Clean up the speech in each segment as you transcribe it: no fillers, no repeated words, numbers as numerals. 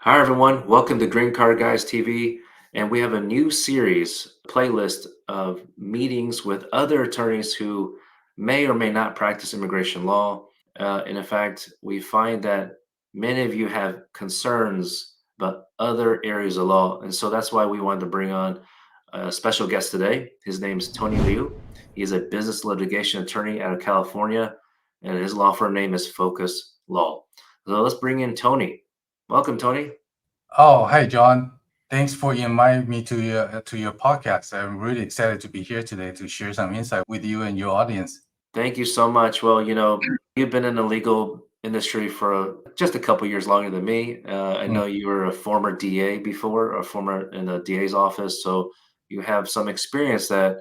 Hi, everyone. Welcome to Green Card Guys TV. And we have a new series playlist of meetings with other attorneys who may or may not practice immigration law. And in fact, we find that many of you have concerns about other areas of law. And so that's why we wanted to bring on a special guest today. His name is Tony Liu. He is a business litigation attorney out of California, and his law firm name is Focus Law. So let's bring in Tony. Welcome, Tony. Oh, hi, John. Thanks for inviting me to your podcast. I'm really excited to be here today to share some insight with you and your audience. Thank you so much. Well, you've been in the legal industry for just a couple years longer than me. I Mm, know you were a former DA before, a former in the DA's office, so you have some experience that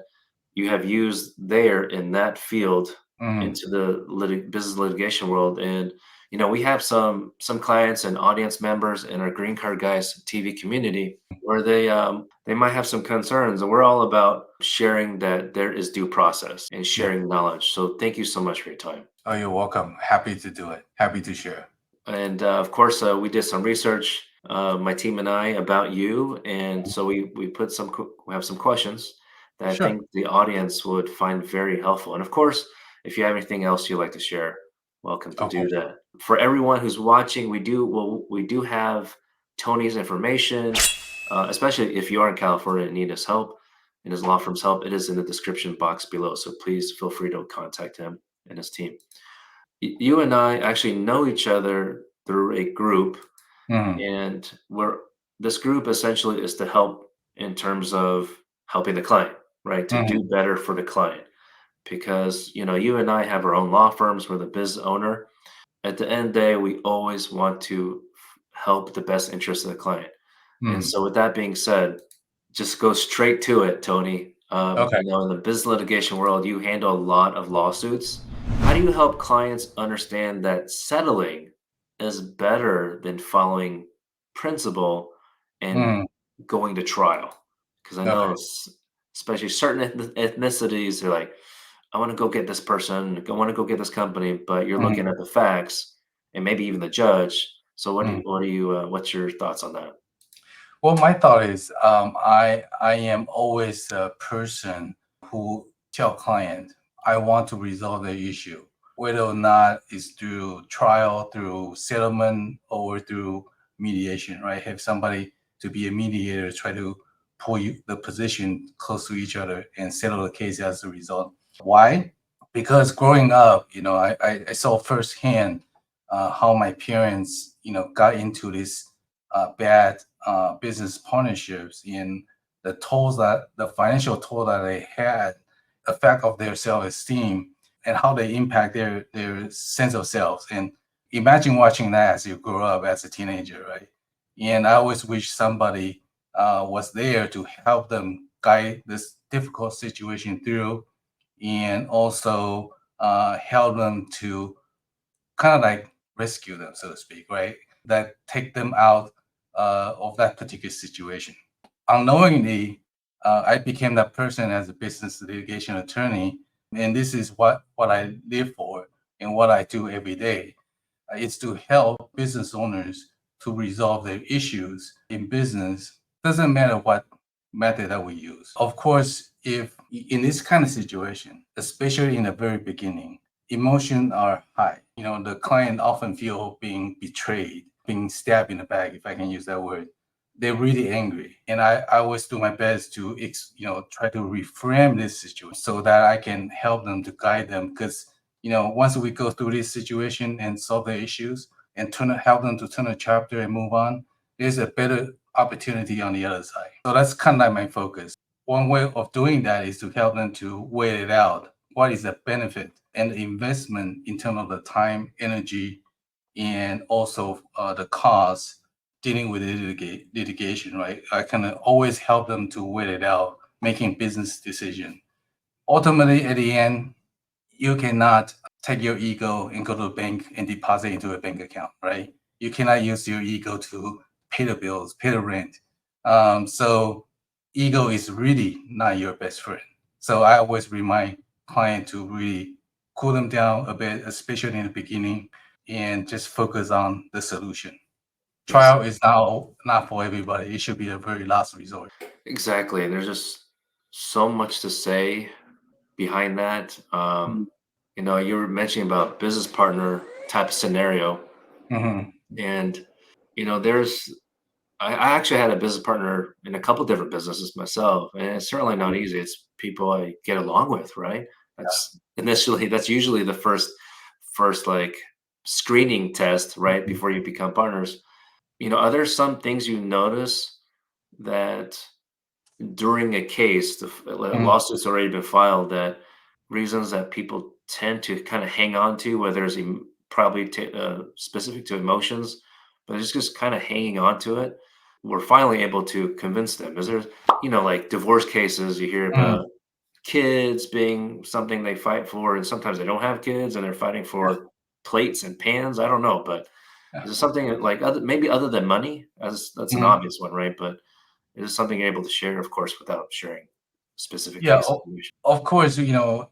you have used there in that field mm, into the business litigation world. And we have some clients and audience members in our Green Card Guys TV community where they might have some concerns, and we're all about sharing that there is due process and yeah. sharing knowledge. So thank you so much for your time. Oh, you're welcome. Happy to do it. Happy to share. And of course, we did some research, my team and I, about you, and so we put we have some questions that I Sure. think the audience would find very helpful. And of course, if you have anything else you'd like to share, welcome to Okay. do that. For everyone who's watching, we do have Tony's information, especially if you are in California and need his help and his law firm's help. It is in the description box below, so please feel free to contact him and his team. You and I actually know each other through a group, Mm, and this group essentially is to help in terms of helping the client, right? To do mm, better for the client. Because, you and I have our own law firms, we're the business owner. At the end of the day, we always want to help the best interest of the client. And mm. so, with that being said, just go straight to it, Tony. Okay. In the business litigation world, you handle a lot of lawsuits. How do you help clients understand that settling is better than following principle and Mm, going to trial? Because I know, okay. especially certain ethnicities, they're like, I want to go get this person, I want to go get this company, but you're Mm, looking at the facts and maybe even the judge. So, mm. what's your thoughts on that? Well, my thought is, I am always a person who tell client I want to resolve the issue, whether or not it's through trial, through settlement, or through mediation. Right? Have somebody to be a mediator, try to pull the position close to each other and settle the case as a result. Why? Because growing up, I saw firsthand how my parents, got into this bad business partnerships and the financial toll that they had, effect of their self-esteem and how they impact their sense of self. And imagine watching that as you grow up as a teenager, right? And I always wish somebody was there to help them guide this difficult situation through and also help them to kind of like rescue them, so to speak, right? That take them out of that particular situation. Unknowingly, I became that person as a business litigation attorney, and this is what I live for and what I do every day. It's to help business owners to resolve their issues in business. Doesn't matter what method that we use. Of course, if in this kind of situation, especially in the very beginning, emotions are high. The client often feel being betrayed, being stabbed in the back, if I can use that word. They're really angry. And I always do my best to, try to reframe this situation so that I can help them to guide them. Because, once we go through this situation and solve the issues and help them to turn a chapter and move on, there's a better opportunity on the other side. So that's kind of like my focus. One way of doing that is to help them to weigh it out. What is the benefit and the investment in terms of the time, energy, and also the cost dealing with litigation, right? I can always help them to weigh it out, making business decision. Ultimately, at the end, you cannot take your ego and go to a bank and deposit into a bank account, right? You cannot use your ego to pay the bills, pay the rent. So ego is really not your best friend. So I always remind client to really cool them down a bit, especially in the beginning, and just focus on the solution. Yes, Trial is not for everybody. It should be a very last resort. exactly. And there's just so much to say behind that. Mhm. You were mentioning about business partner type scenario, Mhm. and there's I actually had a business partner in a couple different businesses myself, and it's certainly not easy. It's people I get along with, right? That's usually the first like screening test, right, Mhm. before you become partners. Are there some things you notice that during a case, the Mhm. lawsuit's already been filed, that reasons that people tend to kind of hang on to, whether it's probably specific to emotions, but it's just kind of hanging on to it. We're finally able to convince them. Is there, like divorce cases, you hear Mhm. about kids being something they fight for, and sometimes they don't have kids and they're fighting for plates and pans. I don't know, but Yeah. is it something like maybe other than money? As that's an Mhm. obvious one, right? But it is something you're able to share, of course, without sharing specific Yeah, case information. of course,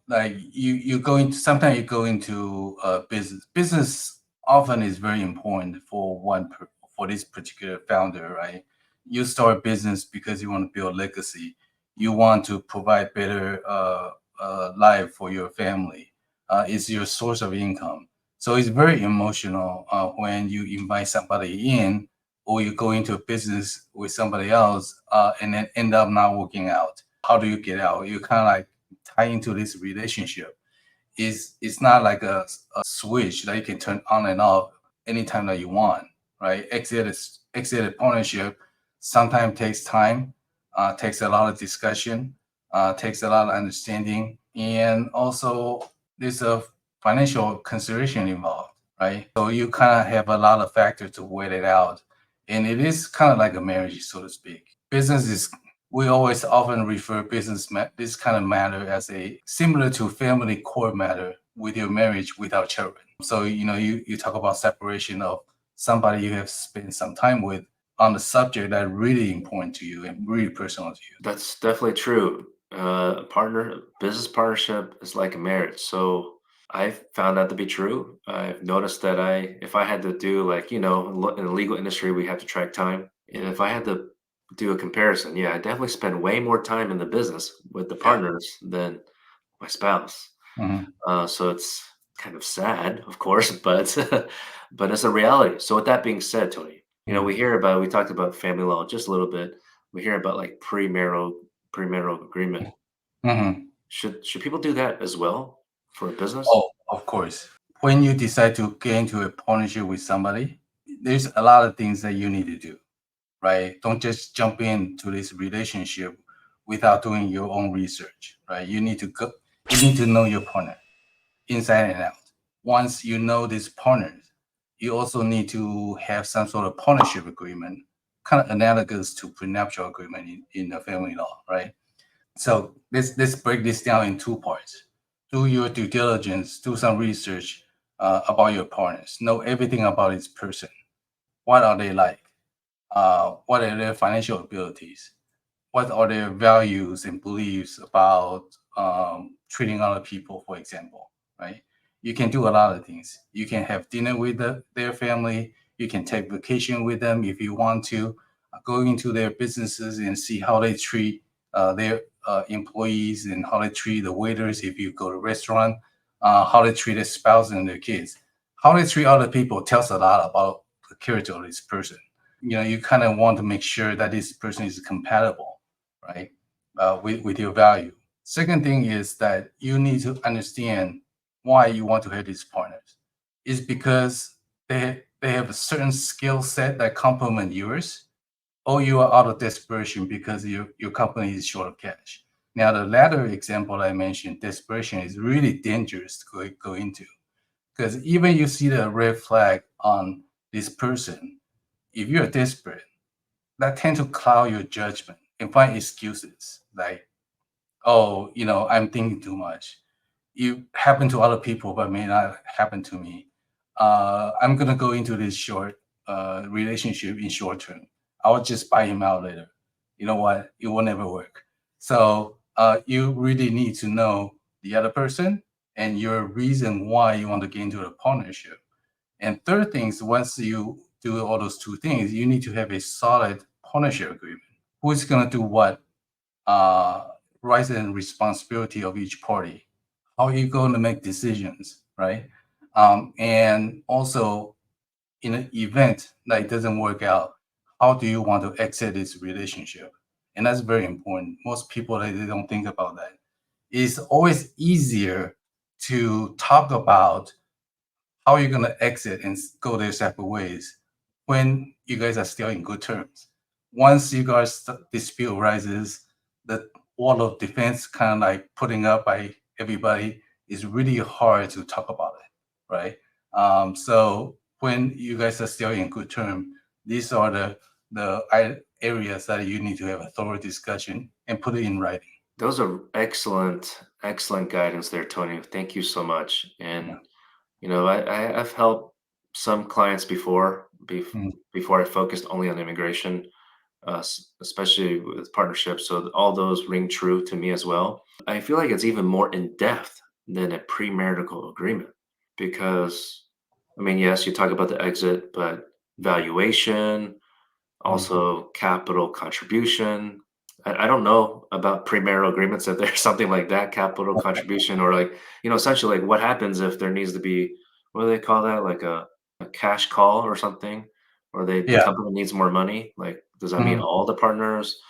like you go into sometimes you go into business. Business often is very important for for this particular founder, right? You start a business because you want to build legacy. You want to provide better life for your family. It's your source of income. So it's very emotional when you invite somebody in or you go into a business with somebody else and then end up not working out. How do you get out? You kind of like tie into this relationship. It's not like a switch that you can turn on and off anytime that you want, right? Exit a partnership sometimes takes time, takes a lot of discussion, takes a lot of understanding, and also there's a financial consideration involved, right? So you kind of have a lot of factors to weigh it out, and it is kind of like a marriage, so to speak. Business is we always often refer this kind of matter as a similar to family court matter with your marriage without children. So you talk about separation of somebody you have spent some time with on the subject that really important to you and really personal to you. That's definitely true. Business partnership is like a marriage. So I've found that to be true. I've noticed that if I had to do like, in the legal industry, we have to track time. And if I had to do a comparison, yeah, I definitely spend way more time in the business with the Yeah. partners than my spouse. Mhm. So it's kind of sad, of course, but but it's a reality. So with that being said, Tony, Mhm. we talked about family law just a little bit. We hear about like premarital agreement. Mhm. Should people do that as well for a business? Oh, of course. When you decide to get into a partnership with somebody, there's a lot of things that you need to do, right? Don't just jump into this relationship without doing your own research, right? You need to know your partner inside and out. Once you know these partners, you also need to have some sort of partnership agreement, kind of analogous to prenuptial agreement in the family law, right? So let's break this down in two parts. Do your due diligence, do some research about your partners, know everything about this person. What are they like? What are their financial abilities? What are their values and beliefs about treating other people, for example, right? You can do a lot of things. You can have dinner with their family. You can take vacation with them if you want to. Go into their businesses and see how they treat their employees and how they treat the waiters if you go to a restaurant, how they treat their spouse and their kids. How they treat other people tells a lot about the character of this person. You kind of want to make sure that this person is compatible, right, with your value. Second thing is that you need to understand why you want to have these partners. Is because they have a certain skill set that complement yours, or you are out of desperation because your company is short of cash. Now, the latter example I mentioned, desperation, is really dangerous to go into because even you see the red flag on this person, if you're desperate, that tend to cloud your judgment and find excuses like, oh, I'm thinking too much. You happen to other people, but may not happen to me. I'm gonna go into this short relationship in short term. I'll just buy him out later. You know what? It will never work. So you really need to know the other person and your reason why you want to get into a partnership. And third things, once you do all those two things, you need to have a solid partnership agreement. Who's going to do what? Rights and responsibility of each party. How are you going to make decisions, right? And also, in an event that it doesn't work out, how do you want to exit this relationship? And that's very important. Most people they don't think about that. It's always easier to talk about how you're going to exit and go their separate ways when you guys are still in good terms. Once you guys dispute arises, the wall of defense kind of like putting up by everybody is really hard to talk about it, right? So when you guys are still in good term, these are the areas that you need to have a thorough discussion and put it in writing. Those are excellent guidance there, Tony. Thank you so much. Yeah. And I've helped some clients Mm, before I focused only on immigration, especially with partnerships. So all those ring true to me as well. I feel like it's even more in depth than a premarital agreement because, I mean, yes, you talk about the exit, but valuation, mm. also capital contribution. I don't know about premarital agreements if there's something like that, capital contribution, or like, essentially like what happens if there needs to be, what do they call that? Like a cash call or something, or the Yeah. company needs more money. Like, does that mean Mhm. all the partners?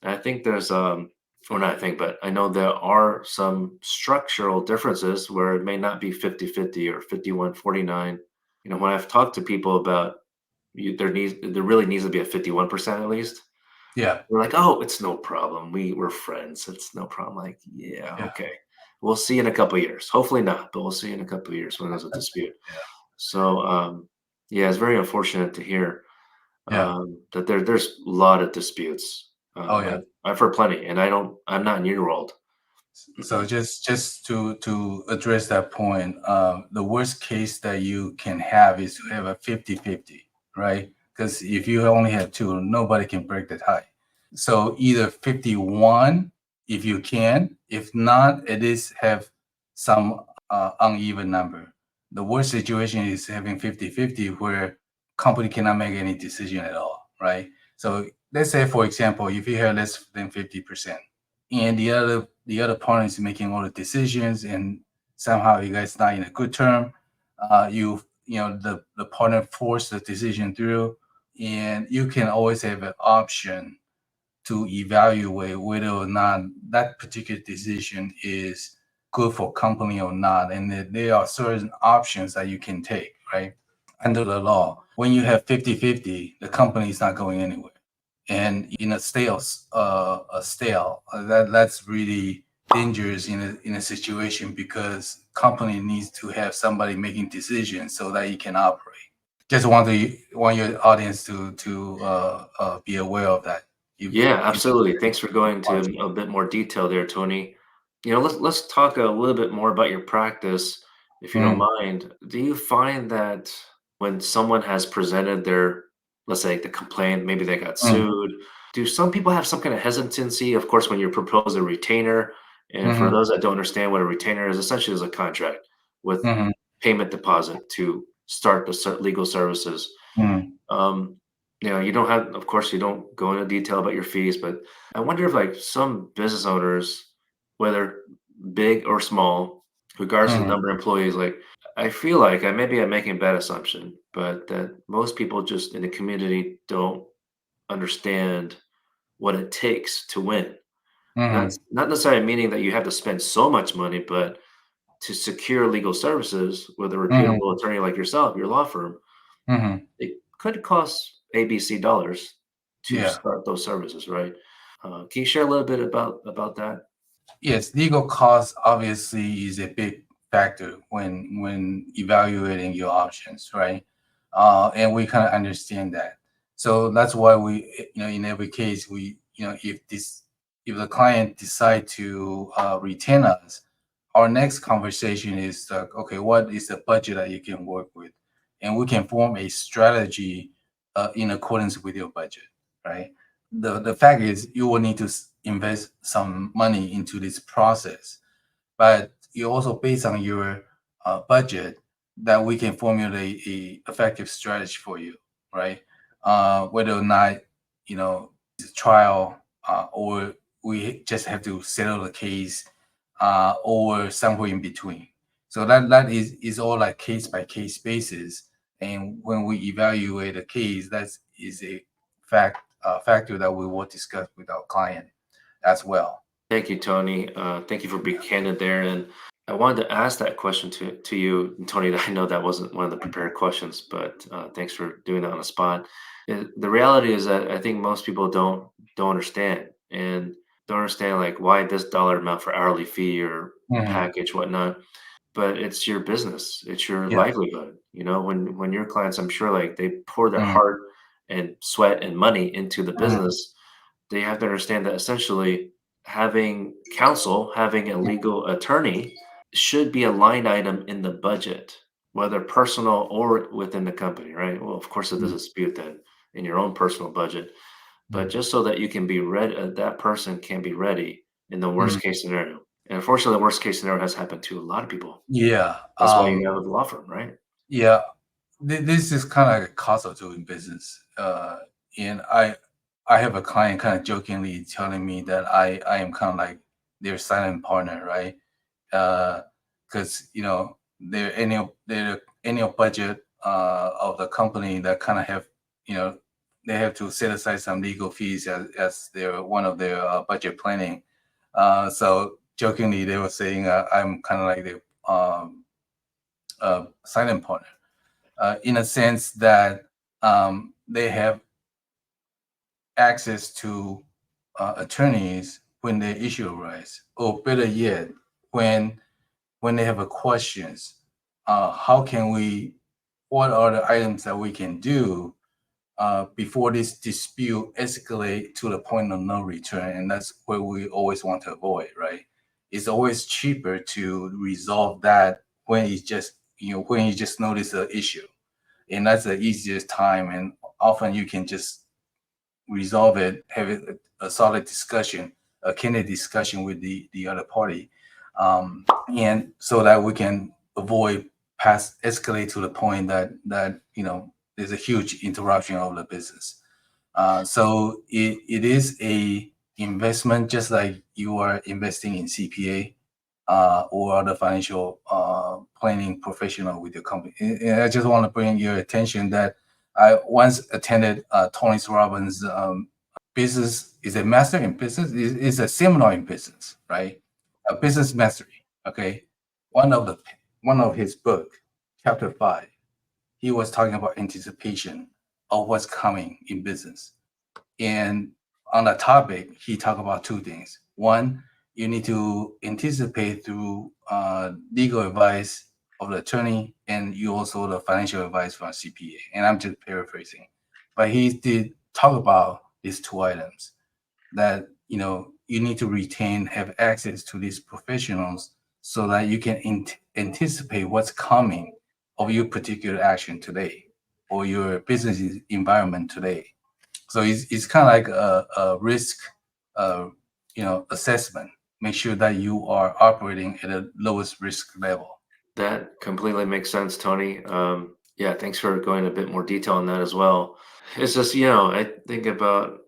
And I think there's, or not I think, but I know there are some structural differences where it may not be 50-50 or 51-49. When I've talked to people about there really needs to be a 51% at least. Yeah. We're like, "Oh, it's no problem. We're friends. It's no problem." Like, "Yeah, Yeah. okay. We'll see in a couple years. Hopefully not, but we'll see in a couple of years when there's a dispute." Yeah. So, yeah, it's very unfortunate to hear Yeah. that there's a lot of disputes. Oh, I've yeah. I've heard plenty, and I'm not in your world. So just to address that point, the worst case that you can have is to have a 50-50, right? Because if you only have two, nobody can break the tie. So either 51 if you can, if not, at least have some uneven number. The worst situation is having 50-50 where company cannot make any decision at all, right? So let's say, for example, if you have less than 50%, and the other partner is making all the decisions, and somehow you guys not in a good term, the partner forced the decision through, and you can always have an option to evaluate whether or not that particular decision is good for company or not, and that there are certain options that you can take, right? Under the law, when you have 50-50, the company is not going anywhere. And in that's really dangerous in a situation because company needs to have somebody making decisions so that you can operate. Just want your audience to be aware of that. Yeah, If absolutely. Thanks for going to watching. a bit more detail there, Tony. Let's talk a little bit more about your practice, if you don't Mm, mind. Do you find that when someone has presented their, let's say, the complaint, maybe they got mm, sued, do some people have some kind of hesitancy? Of course, when you propose a retainer, and for mhm, those that don't understand what a retainer is, essentially is a contract with mhm, payment deposit to start the legal services. mm, Um, you don't have, of course, you don't go into detail about your fees, but I wonder if like some business owners, whether big or small, regardless of the mhm, number of employees, like I feel like I'm making a bad assumption, but that most people just in the community don't understand what it takes to win. mhm, Not necessarily meaning that you have to spend so much money, but to secure legal services with a mhm, reputable attorney like yourself, your law firm, mhm. it could cost ABC dollars to Yeah. start those services, right? Can you share a little bit about that? Yes, legal cost obviously is a big factor when evaluating your options, right? And we kind of understand that. So that's why in every case, if the client decide to retain us, our next conversation is like, okay, what is the budget that you can work with, and we can form a strategy in accordance with your budget, right? The fact is you will need to invest some money into this process, but you also based on your budget that we can formulate a effective strategy for you. right? Whether or not, you know, it's a trial, or we just have to settle the case, or somewhere in between. So that is all like case by case basis. And when we evaluate a case, that is a factor that we will discuss with our client as well. Thank you, Tony. Thank you for being candid there. And I wanted to ask that question to you, Tony. I know that wasn't one of the prepared questions, but thanks for doing that on the spot. The reality is that I think most people don't understand and don't understand like why this dollar amount for hourly fee or Mhm. package, whatnot. But it's your business, it's your Yes. livelihood. You know, when your clients, I'm sure, like they pour their Mhm. heart and sweat and money into the Mhm. business, they have to understand that essentially having counsel, having a legal attorney should be a line item in the budget, whether personal or within the company, right? Well, of course, if there's a Mhm. dispute, then in your own personal budget, but Mhm. just so that you can be ready, that person can be ready in the worst Mhm. case scenario. And unfortunately, the worst case scenario has happened to a lot of people. Yeah. That's why you have a law firm, right? Yeah. This is kind of like a cost of doing business. And I have a client kind of jokingly telling me that I am kind of like their silent partner, right? Because their annual budget of the company that kind of have, you know they have to set aside some legal fees as their one of their budget planning. So jokingly, they were saying I'm kind of like the silent partner, in a sense that they have access to attorneys when the issue arise, or better yet, when they have a questions. How can we? What are the items that we can do before this dispute escalate to the point of no return? And that's where we always want to avoid, right? It's always cheaper to resolve that when you just notice the issue, and that's the easiest time. And often you can just resolve it, have a solid discussion, a candid discussion with the other party, and so that we can avoid past escalate to the point that there's a huge interruption of the business. So it is a investment, just like you are investing in CPA or other financial planning professional with your company. And I just want to bring your attention that I once attended Tony Robbins' business is a master in business, is a seminar in business, right? A business mastery. Okay, one of the one of his book, chapter 5, he was talking about anticipation of what's coming in business. And on that topic, he talked about two things. One, you need to anticipate through legal advice of the attorney, and you also the financial advice from CPA. And I'm just paraphrasing, but he did talk about these two items that you need to retain, have access to these professionals so that you can anticipate what's coming of your particular action today or your business environment today. So it's kind of like a risk, uh, assessment. Make sure that you are operating at the lowest risk level. That completely makes sense, Tony. Yeah, thanks for going a bit more detail on that as well. It's just, I think about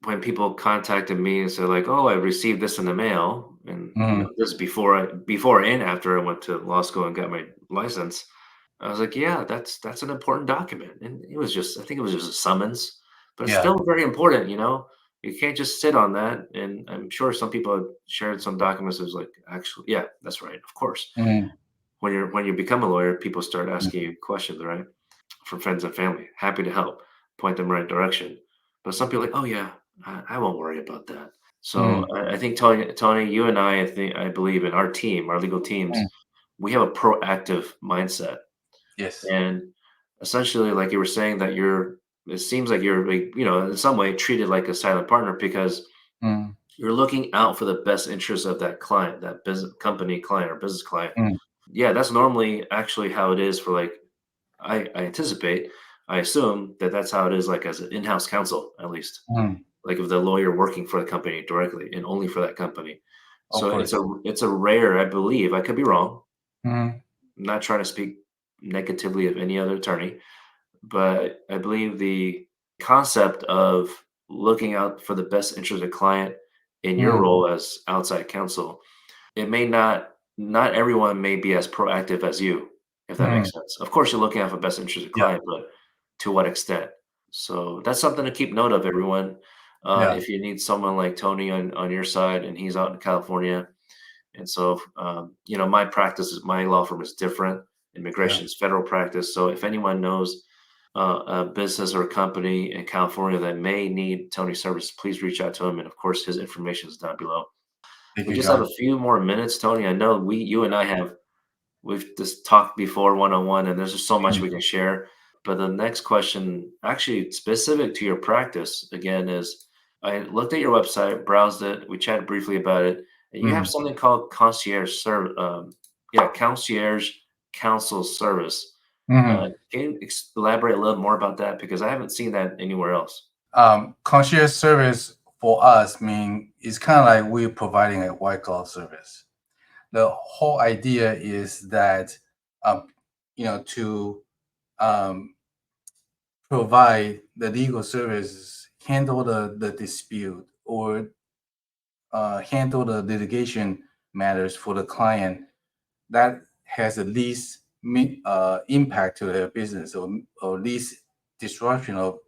when people contacted me and said like, "Oh, I received this in the mail," and Mhm. this is before and after I went to law school and got my license. I was like, "Yeah, that's an important document," and I think it was just a summons, but it's Yeah. still very important. You can't just sit on that. And I'm sure some people have shared some documents. It was like, actually, yeah, that's right, of course. Mhm. When you become a lawyer, people start Mhm. asking you questions, right? From friends and family. Happy to help, point them in the right direction. But some people are like, oh yeah, I won't worry about that. So Mhm. I think Tony, you and I believe in our team, our legal teams, Mhm. we have a proactive mindset. Yes. And essentially, like you were saying, that it seems like you're like, in some way treated like a silent partner because Mhm. you're looking out for the best interest of that client, that business company client or business client. Mhm. Yeah, that's normally actually how it is for like I anticipate, I assume that that's how it is like as an in-house counsel, at least. Mhm. Like if the lawyer working for the company directly and only for that company. Of So it's a course. it's a rare, I believe, I could be wrong. Mhm. I'm not trying to speak negatively of any other attorney, but I believe the concept of looking out for the best interest of the client in your Mm, role as outside counsel, it may not everyone may be as proactive as you, if that mm, makes sense. Of course, you're looking out for best interest of yeah, client, but to what extent? So that's something to keep note of, everyone. yeah, If you need someone like Tony on your side, and he's out in California, and so my practice is my law firm is different. yeah. Immigration is federal practice. So if anyone knows a business or a company in California that may need Tony's service, please reach out to him. And of course, his information is down below. Thank We you, just have John. a few more minutes, Tony. I know you and I we've just talked before one-on-one, and there's just so much Mm, we can share. But the next question, actually specific to your practice, again, is I looked at your website, browsed it, we chatted briefly about it, and you have mm, something called concierge service. Yeah, concierge counsel service. mm. Can you elaborate a little more about that? Because I haven't seen that anywhere else. Concierge service for us mean it's kind of like we're providing a white glove service. The whole idea is that um, to um, provide the legal services, handle the dispute, or handle the litigation matters for the client that has the least impact to their business, or least disruption of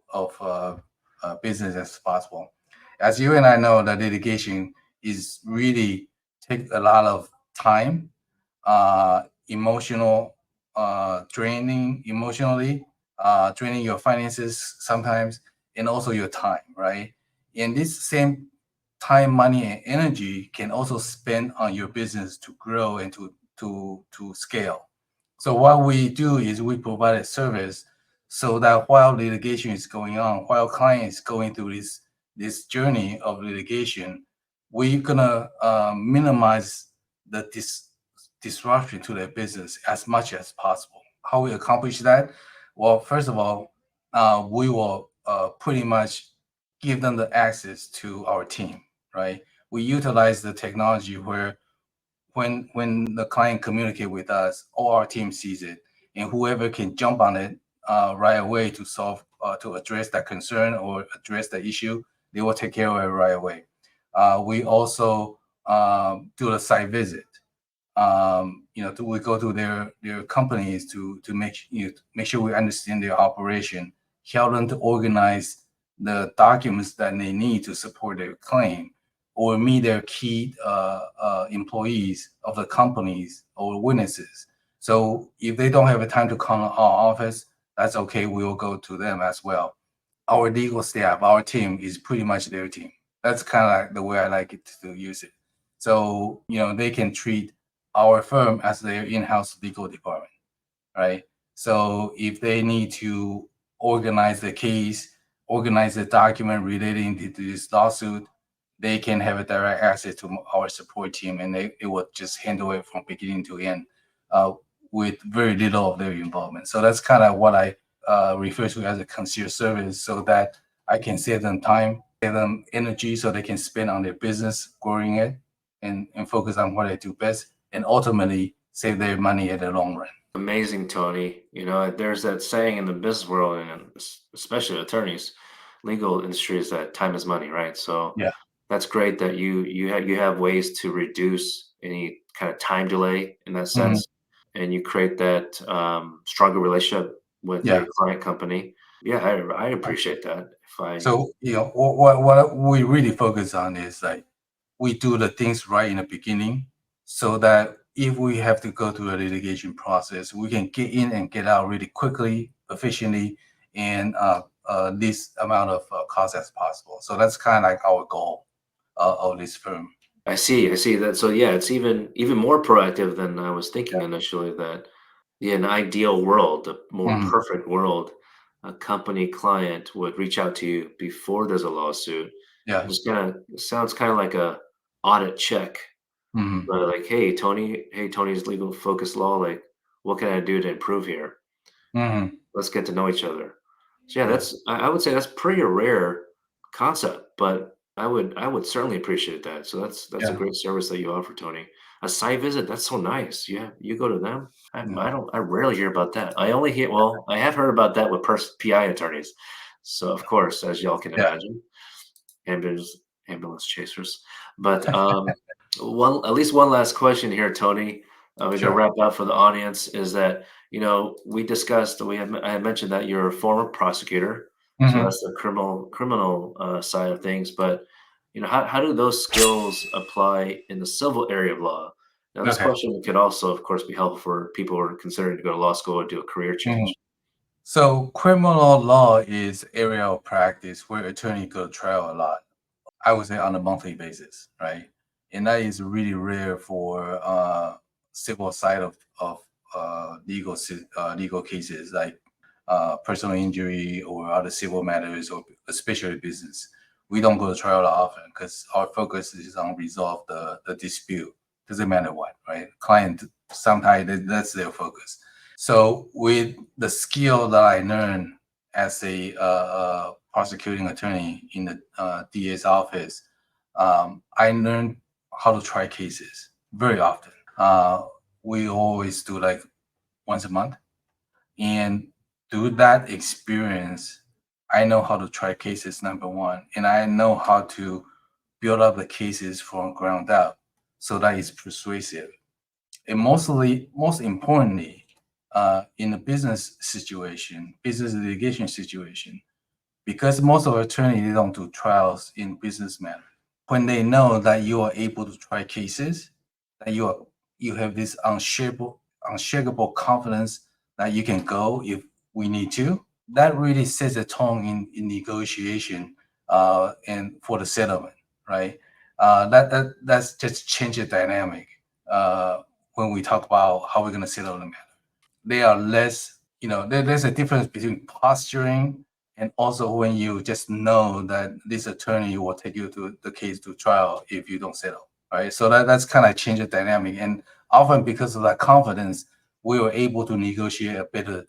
business as possible. As you and I know, the litigation is really take a lot of time, emotional, draining emotionally, draining your finances sometimes, and also your time, right? And this same time, money, and energy can also spend on your business to grow and to scale. So what we do is we provide a service so that while litigation is going on, while client is going through this journey of litigation, we're gonna minimize the disruption to their business as much as possible. How we accomplish that? Well, first of all, we will pretty much give them the access to our team, right? We utilize the technology where when the client communicate with us, all our team sees it, and whoever can jump on it right away to solve to address that concern or address the issue, they will take care of it right away. We also do a site visit. We go to their companies to make sure we understand their operation, help them to organize the documents that they need to support their claim, or meet their key employees of the companies or witnesses. So if they don't have a time to come to our office, that's okay. We will go to them as well. Our legal staff, our team is pretty much their team. That's kind of like the way I like it to use it. So they can treat our firm as their in-house legal department, right? So if they need to organize the case, organize the document relating to this lawsuit, they can have a direct access to our support team, and it will just handle it from beginning to end uh, with very little of their involvement. So that's kind of what I refer to as a concierge service, so that I can save them time, save them energy, so they can spend on their business, growing it, and focus on what they do best, and ultimately save their money at the long run. Amazing, Tony. There's that saying in the business world, and especially attorneys, legal industry, is that time is money, right? So Yeah. that's great that you have ways to reduce any kind of time delay in that Mhm. sense, and you create that stronger relationship with Yeah. your client company. Yeah, I appreciate that. If I So, what we really focus on is like we do the things right in the beginning, so that if we have to go through a litigation process, we can get in and get out really quickly, efficiently, and least amount of cost as possible. So that's kind of like our goal of this firm. I see that. So yeah, it's even more proactive than I was thinking Yeah. initially. That in an ideal world, a more Mhm. perfect world, a company client would reach out to you before there's a lawsuit. Yeah. Just kind of sounds kind of like a audit check, Mhm. but like, hey, Tony's legal focus law. Like, what can I do to improve here? Mhm. Let's get to know each other. So yeah, Yeah. I would say that's pretty rare concept, but I would certainly appreciate that. So that's a Yeah. great service that you offer, Tony. a site visit. That's so nice. Yeah, you go to them. Yeah. I rarely hear about that. I only hear, well, I have heard about that with PI attorneys. So of course, as y'all can Yeah. imagine, ambulance ambulance chasers. But one at least one last question here, Tony. We can Sure. wrap up for the audience. Is that we discussed I had mentioned that you're a former prosecutor, so Mhm. that's the criminal side of things. But how do those skills apply in the civil area of law? Now, this Okay. question could also, of course, be helpful for people who are considering to go to law school or do a career Mhm. change. So criminal law is area of practice where attorney go to trial a lot. I would say on a monthly basis, right? And that is really rare for civil side of legal cases like personal injury or other civil matters or especially business. We don't go to trial often because our focus is on resolve the dispute. Doesn't matter what, right? Client sometimes that's their focus. So with the skill that I learned as a prosecuting attorney in the DA's office, I learned how to try cases very often. We always do like once a month, and through that experience, I know how to try cases number one, and I know how to build up the cases from ground up so that it's persuasive. And most importantly, in a business situation, business litigation situation, because most of our attorneys they don't do trials in business matter. When they know that you are able to try cases, that you have this unshakable confidence that you can go if we need to, that really sets a tone in negotiation and for the settlement, right? That's just change the dynamic when we talk about how we're going to settle the matter. They are less, there's a difference between posturing and also when you just know that this attorney will take you to the case to trial if you don't settle, right? So that's kind of change the dynamic. And often because of that confidence, we were able to negotiate a better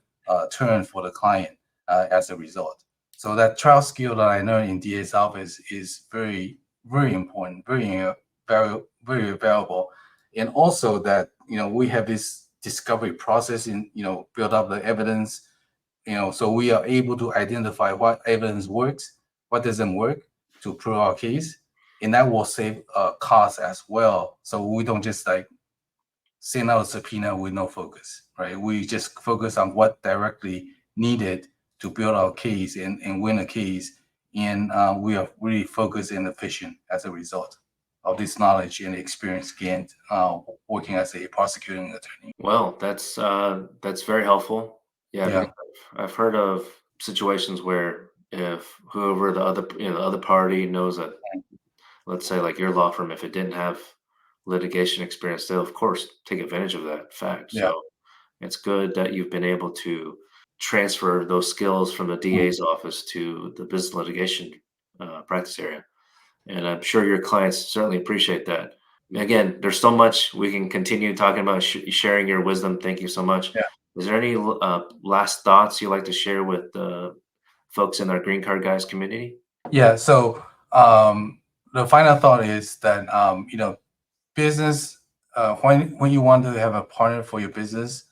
term for the client as a result. So that trial skill that I learned in DA's office is very, very important, very valuable. And also that, we have this discovery process in, build up the evidence, so we are able to identify what evidence works, what doesn't work to prove our case. And that will save costs as well. So we don't just like send out a subpoena with no focus, right? We just focus on what directly needed to build our case and win a case. And we are really focused and efficient as a result of this knowledge and experience gained working as a prosecuting attorney. Well, that's very helpful. Yeah, because Yeah. I've heard of situations where if whoever the other party knows that, let's say like your law firm, if it didn't have litigation experience, they'll of course take advantage of that fact. Yeah. So it's good that you've been able to transfer those skills from the Mhm. DA's office to the business litigation practice area. And I'm sure your clients certainly appreciate that. Again, there's so much we can continue talking about, sharing your wisdom. Thank you so much. Yeah. Is there any last thoughts you'd like to share with the folks in our Green Card Guys community? Yeah. So the final thought is that business when you want to have a partner for your business,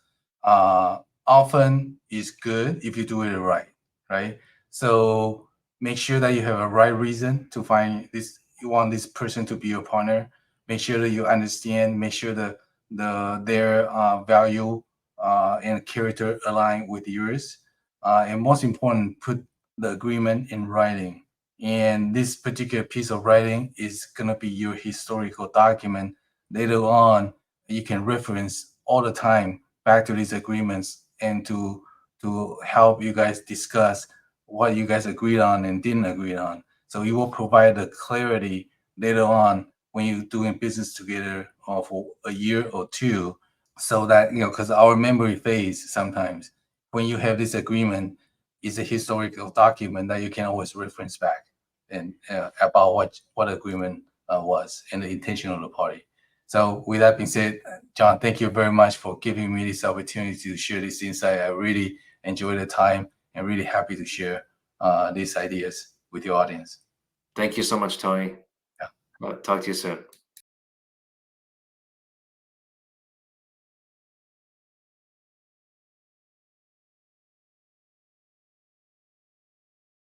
often is good if you do it right? So make sure that you have a right reason to find this. You want this person to be your partner. Make sure that you understand. Make sure that their value and character align with yours. And most important, put the agreement in writing. And this particular piece of writing is gonna be your historical document. Later on, you can reference all the time back to these agreements and to help you guys discuss what you guys agreed on and didn't agree on. So it will provide the clarity later on when you're doing business together for a year or two, so that because our memory fades sometimes. When you have this agreement, it's a historical document that you can always reference back and about what agreement was and the intention of the party. So with that being said, John, thank you very much for giving me this opportunity to share this insight. I really enjoyed the time and really happy to share these ideas with your audience. Thank you so much, Tony. Yeah. Talk to you soon.